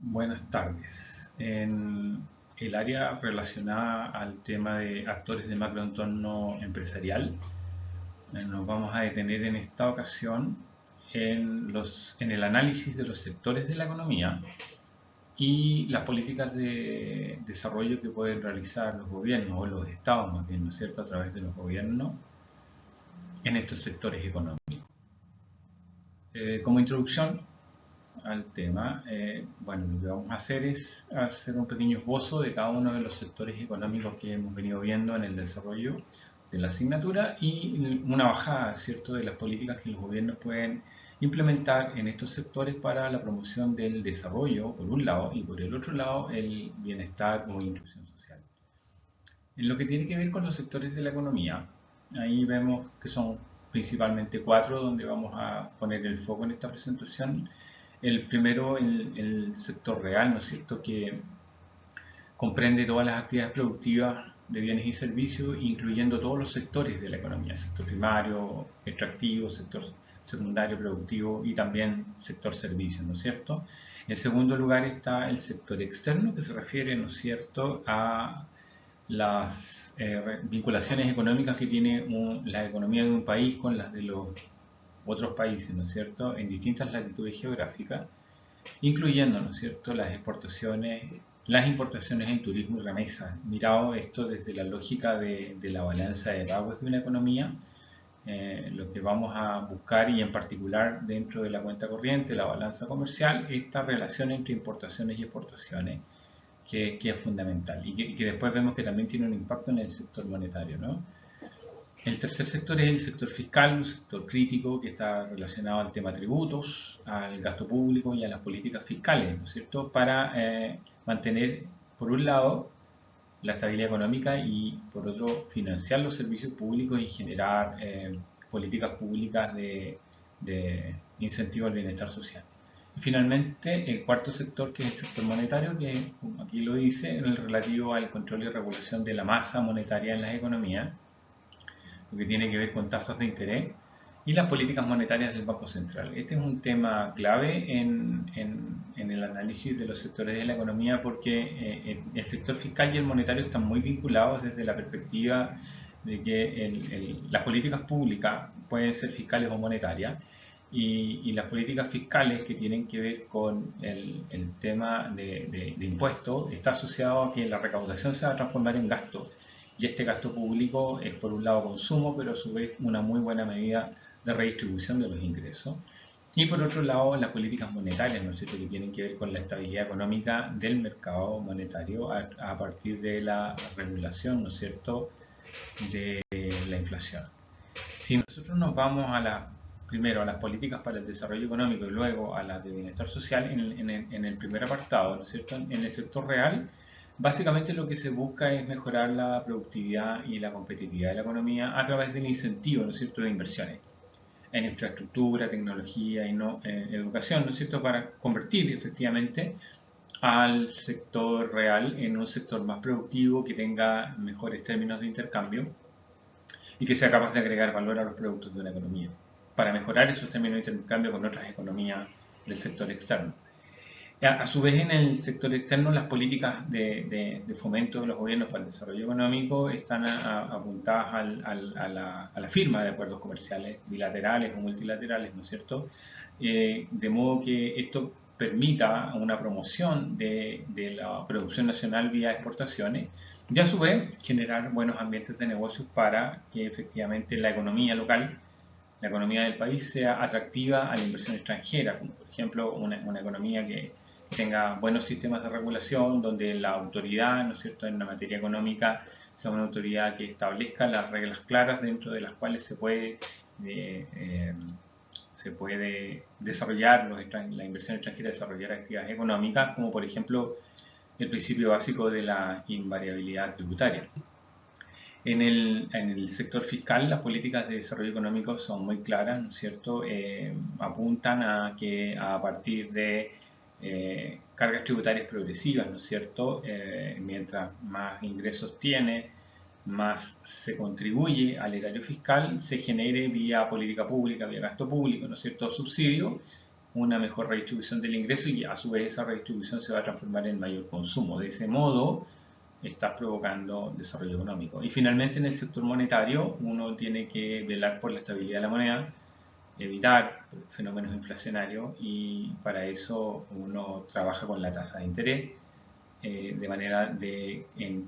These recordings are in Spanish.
Buenas tardes. En el área relacionada al tema de actores de macroentorno empresarial, nos vamos a detener en esta ocasión en el análisis de los sectores de la economía y las políticas de desarrollo que pueden realizar los gobiernos o los estados, más bien, ¿no es cierto?, a través de los gobiernos en estos sectores económicos. Como introducción al tema, bueno, lo que vamos a hacer es hacer un pequeño esbozo de cada uno de los sectores económicos que hemos venido viendo en el desarrollo de la asignatura y una bajada, ¿cierto?, de las políticas que los gobiernos pueden implementar en estos sectores para la promoción del desarrollo, por un lado, y por el otro lado, el bienestar o inclusión social. En lo que tiene que ver con los sectores de la economía, ahí vemos que son principalmente cuatro donde vamos a poner el foco en esta presentación. El primero, el sector real, ¿no es cierto?, que comprende todas las actividades productivas de bienes y servicios, incluyendo todos los sectores de la economía, sector primario, extractivo, sector secundario productivo y también sector servicios, ¿no es cierto? En segundo lugar está el sector externo, que se refiere, ¿no es cierto?, a las vinculaciones económicas que tiene la economía de un país con las de los otros países, ¿no es cierto?, en distintas latitudes geográficas, incluyendo, ¿no es cierto?, las importaciones en turismo y remesas. Mirado esto desde la lógica de la balanza de pagos de una economía, lo que vamos a buscar, y en particular dentro de la cuenta corriente, la balanza comercial, esta relación entre importaciones y exportaciones, que es fundamental y que después vemos que también tiene un impacto en el sector monetario, ¿no? El tercer sector es el sector fiscal, un sector crítico que está relacionado al tema tributos, al gasto público y a las políticas fiscales, ¿no es cierto?, para mantener, por un lado, la estabilidad económica y, por otro, financiar los servicios públicos y generar políticas públicas de incentivo al bienestar social. Y finalmente, el cuarto sector, que es el sector monetario, que aquí lo dice, en el relativo al control y regulación de la masa monetaria en las economías, lo que tiene que ver con tasas de interés y las políticas monetarias del Banco Central. Este es un tema clave en el análisis de los sectores de la economía porque el sector fiscal y el monetario están muy vinculados desde la perspectiva de que las políticas públicas pueden ser fiscales o monetarias y las políticas fiscales que tienen que ver con el tema de impuestos está asociado a que la recaudación se va a transformar en gasto. Y este gasto público es, por un lado, consumo, pero a su vez una muy buena medida de redistribución de los ingresos. Y por otro lado, las políticas monetarias, ¿no es cierto?, que tienen que ver con la estabilidad económica del mercado monetario a partir de la regulación, ¿no es cierto?, de la inflación. Si nosotros nos vamos primero a las políticas para el desarrollo económico y luego a las de bienestar social, en el primer apartado, ¿no es cierto?, en el sector real, básicamente lo que se busca es mejorar la productividad y la competitividad de la economía a través del incentivo, ¿no es cierto?, de inversiones en infraestructura, tecnología y educación, ¿no es cierto?, para convertir efectivamente al sector real en un sector más productivo, que tenga mejores términos de intercambio y que sea capaz de agregar valor a los productos de una economía, para mejorar esos términos de intercambio con otras economías del sector externo. A su vez, en el sector externo, las políticas de fomento de los gobiernos para el desarrollo económico están apuntadas a la firma de acuerdos comerciales bilaterales o multilaterales, ¿no es cierto?, de modo que esto permita una promoción de la producción nacional vía exportaciones y, a su vez, generar buenos ambientes de negocios para que efectivamente la economía local, la economía del país, sea atractiva a la inversión extranjera, como por ejemplo una economía que tenga buenos sistemas de regulación, donde la autoridad, ¿no es cierto?, en la materia económica sea una autoridad que establezca las reglas claras dentro de las cuales se puede desarrollar la inversión extranjera, desarrollar actividades económicas, como por ejemplo el principio básico de la invariabilidad tributaria. En el sector fiscal, las políticas de desarrollo económico son muy claras, ¿no es cierto?, apuntan a que a partir de cargas tributarias progresivas, ¿no es cierto?, mientras más ingresos tiene, más se contribuye al erario fiscal, se genere vía política pública, vía gasto público, ¿no es cierto?, subsidio, una mejor redistribución del ingreso y a su vez esa redistribución se va a transformar en mayor consumo. De ese modo estás provocando desarrollo económico. Y finalmente en el sector monetario uno tiene que velar por la estabilidad de la moneda, evitar fenómenos inflacionarios y para eso uno trabaja con la tasa de interés de manera de en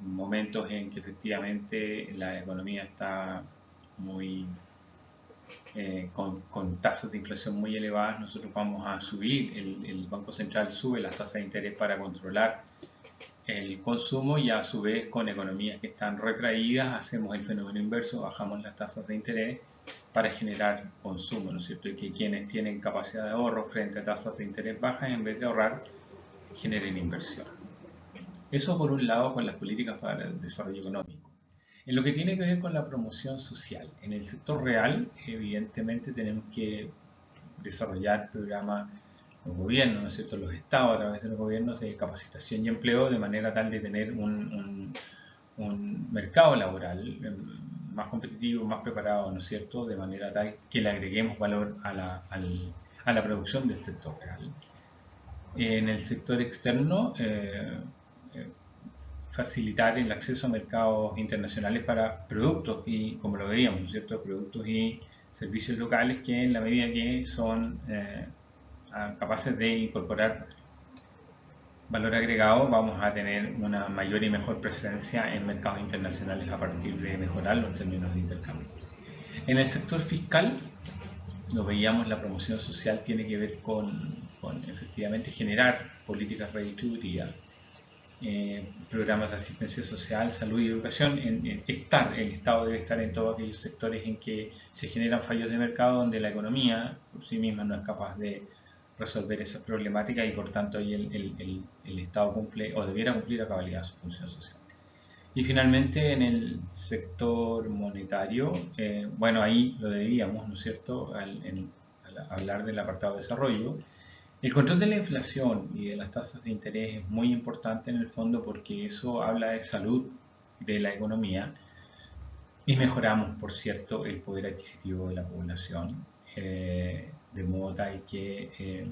momentos en que efectivamente la economía está muy con tasas de inflación muy elevadas, nosotros vamos a subir, el Banco Central sube las tasas de interés para controlar el consumo y a su vez con economías que están retraídas hacemos el fenómeno inverso, bajamos las tasas de interés para generar consumo, ¿no es cierto? Y que quienes tienen capacidad de ahorro frente a tasas de interés bajas, en vez de ahorrar, generen inversión. Eso por un lado con las políticas para el desarrollo económico. En lo que tiene que ver con la promoción social, en el sector real, evidentemente tenemos que desarrollar programas los gobiernos, ¿no es cierto?, los estados a través de los gobiernos de capacitación y empleo de manera tal de tener un mercado laboral más competitivo, más preparado, ¿no es cierto?, de manera tal que le agreguemos valor a la producción del sector real. En el sector externo, facilitar el acceso a mercados internacionales para productos y, como lo veíamos, ¿no es cierto?, productos y servicios locales que en la medida que son capaces de incorporar valor agregado, vamos a tener una mayor y mejor presencia en mercados internacionales a partir de mejorar los términos de intercambio. En el sector fiscal, lo veíamos, la promoción social tiene que ver con efectivamente generar políticas redistributivas, programas de asistencia social, salud y educación. El Estado debe estar en todos aquellos sectores en que se generan fallos de mercado donde la economía por sí misma no es capaz de resolver esas problemáticas y por tanto ahí el Estado cumple o debiera cumplir a cabalidad su función social. Y finalmente en el sector monetario, bueno, ahí lo debíamos, ¿no es cierto?, al hablar del apartado de desarrollo. El control de la inflación y de las tasas de interés es muy importante en el fondo porque eso habla de salud de la economía y mejoramos, por cierto, el poder adquisitivo de la población, de modo tal que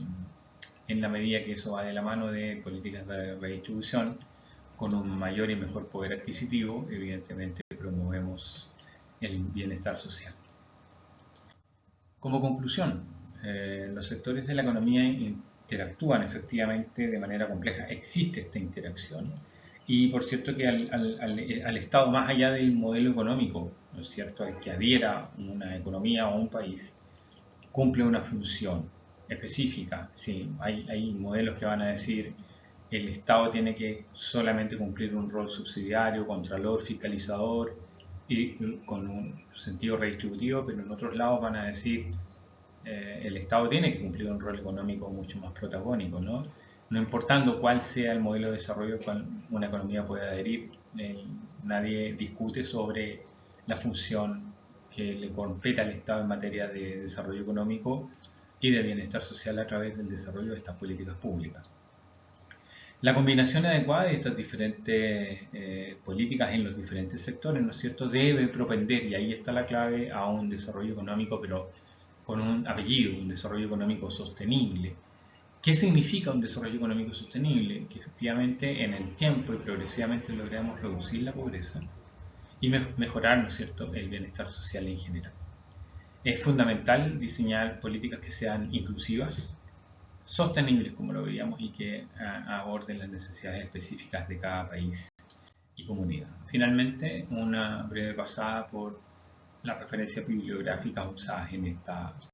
en la medida que eso va de la mano de políticas de redistribución, con un mayor y mejor poder adquisitivo, evidentemente promovemos el bienestar social. Como conclusión, los sectores de la economía interactúan efectivamente de manera compleja. Existe esta interacción y por cierto que al Estado, más allá del modelo económico, ¿no es cierto?, al que adhiera una economía o un país, cumple una función específica. Sí, hay modelos que van a decir el Estado tiene que solamente cumplir un rol subsidiario, contralor, fiscalizador y con un sentido redistributivo, pero en otros lados van a decir el Estado tiene que cumplir un rol económico mucho más protagónico, ¿no? No importando cuál sea el modelo de desarrollo al cual una economía pueda adherir, nadie discute sobre la función que le compete al Estado en materia de desarrollo económico y de bienestar social a través del desarrollo de estas políticas públicas. La combinación adecuada de estas diferentes políticas en los diferentes sectores, ¿no es cierto?, debe propender, y ahí está la clave, a un desarrollo económico, pero con un apellido, un desarrollo económico sostenible. ¿Qué significa un desarrollo económico sostenible? Que efectivamente en el tiempo y progresivamente logremos reducir la pobreza y mejorar, ¿no es cierto?, el bienestar social en general. Es fundamental diseñar políticas que sean inclusivas, sostenibles, como lo veíamos, y que aborden las necesidades específicas de cada país y comunidad. Finalmente, una breve pasada por las referencias bibliográficas usadas en esta